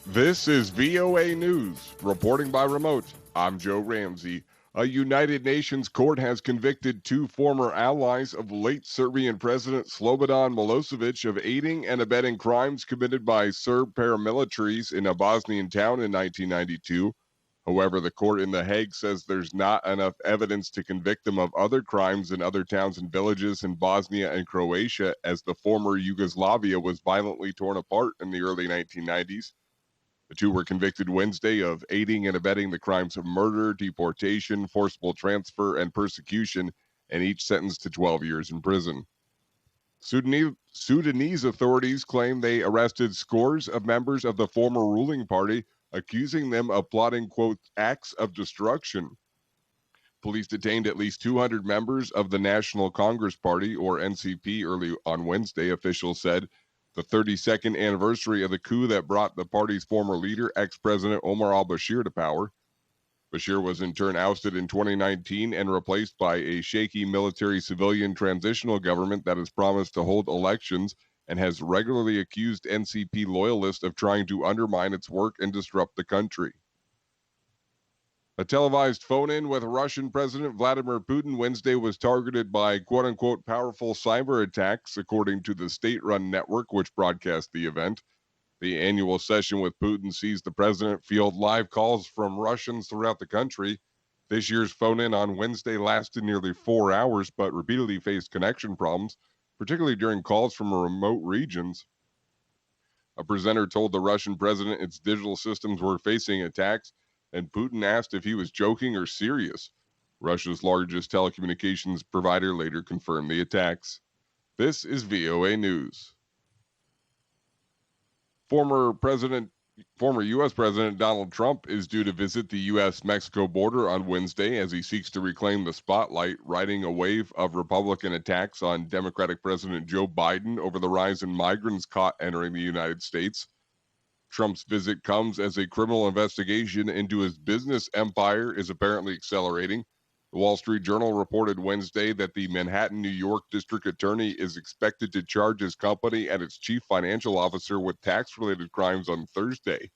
This is VOA News. Reporting by remote, I'm Joe Ramsey. A United Nations court has convicted two former allies of late Serbian President Slobodan Milosevic of aiding and abetting crimes committed by Serb paramilitaries in a Bosnian town in 1992. However, the court in The Hague says there's not enough evidence to convict them of other crimes in other towns and villages in Bosnia and Croatia, as the former Yugoslavia was violently torn apart in the early 1990s. The two were convicted Wednesday of aiding and abetting the crimes of murder, deportation, forcible transfer, and persecution, and each sentenced to 12 years in prison. Sudanese authorities claim they arrested scores of members of the former ruling party, accusing them of plotting, quote, acts of destruction. Police detained at least 200 members of the National Congress Party, or NCP, early on Wednesday, officials said. The 32nd anniversary of the coup that brought the party's former leader, ex-President Omar al-Bashir, to power. Bashir was in turn ousted in 2019 and replaced by a shaky military-civilian transitional government that has promised to hold elections and has regularly accused NCP loyalists of trying to undermine its work and disrupt the country. A televised phone-in with Russian President Vladimir Putin Wednesday was targeted by quote-unquote powerful cyber attacks, according to the state-run network which broadcast the event. The annual session with Putin sees the president field live calls from Russians throughout the country. This year's phone-in on Wednesday lasted nearly 4 hours, but repeatedly faced connection problems, particularly during calls from remote regions. A presenter told the Russian president its digital systems were facing attacks, and Putin asked if he was joking or serious. Russia's largest telecommunications provider later confirmed the attacks. This is VOA News. Former U.S. President Donald Trump is due to visit the U.S.-Mexico border on Wednesday as he seeks to reclaim the spotlight, riding a wave of Republican attacks on Democratic President Joe Biden over the rise in migrants caught entering the United States. Trump's visit comes as a criminal investigation into his business empire is apparently accelerating. The Wall Street Journal reported Wednesday that the Manhattan, New York District Attorney is expected to charge his company and its chief financial officer with tax-related crimes on Thursday.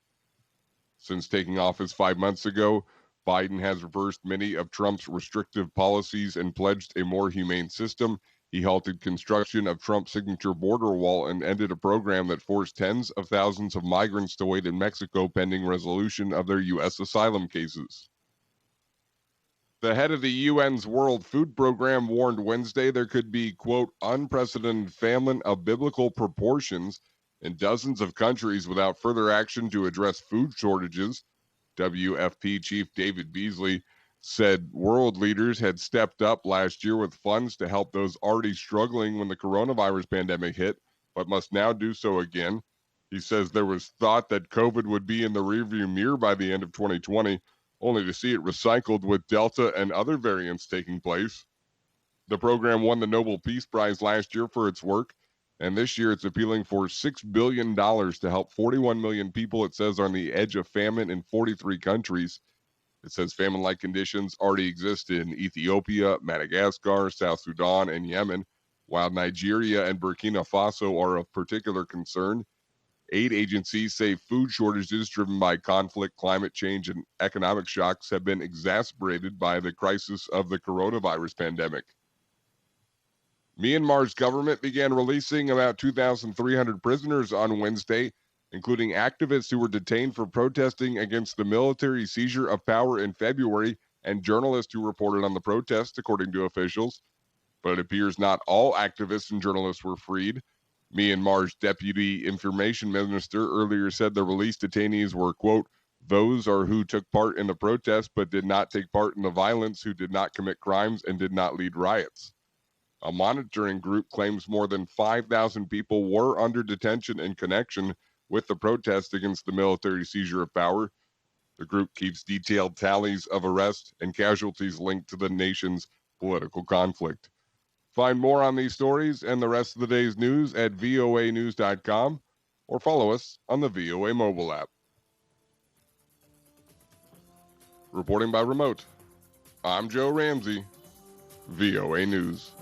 Since taking office 5 months ago, Biden has reversed many of Trump's restrictive policies and pledged a more humane system. He halted construction of Trump's signature border wall and ended a program that forced tens of thousands of migrants to wait in Mexico pending resolution of their U.S. asylum cases. The head of the UN's World Food Program warned Wednesday there could be, quote, unprecedented famine of biblical proportions in dozens of countries without further action to address food shortages. WFP Chief David Beasley said world leaders had stepped up last year with funds to help those already struggling when the coronavirus pandemic hit, but must now do so again. He says there was thought that COVID would be in the rearview mirror by the end of 2020, only to see it recycled with Delta and other variants taking place. The program won the Nobel Peace Prize last year for its work, and this year it's appealing for $6 billion to help 41 million people, it says, on the edge of famine in 43 countries. It says famine-like conditions already exist in Ethiopia, Madagascar, South Sudan, and Yemen, while Nigeria and Burkina Faso are of particular concern. Aid agencies say food shortages driven by conflict, climate change, and economic shocks have been exacerbated by the crisis of the coronavirus pandemic. Myanmar's government began releasing about 2,300 prisoners on Wednesday, including activists who were detained for protesting against the military seizure of power in February and journalists who reported on the protests, according to officials. But it appears not all activists and journalists were freed. Myanmar's deputy information minister earlier said the released detainees were, quote, those are who took part in the protests but did not take part in the violence, who did not commit crimes and did not lead riots. A monitoring group claims more than 5,000 people were under detention in connection with the protest against the military seizure of power. The group keeps detailed tallies of arrests and casualties linked to the nation's political conflict. Find more on these stories and the rest of the day's news at voanews.com or follow us on the VOA mobile app. Reporting by remote, I'm Joe Ramsey, VOA News.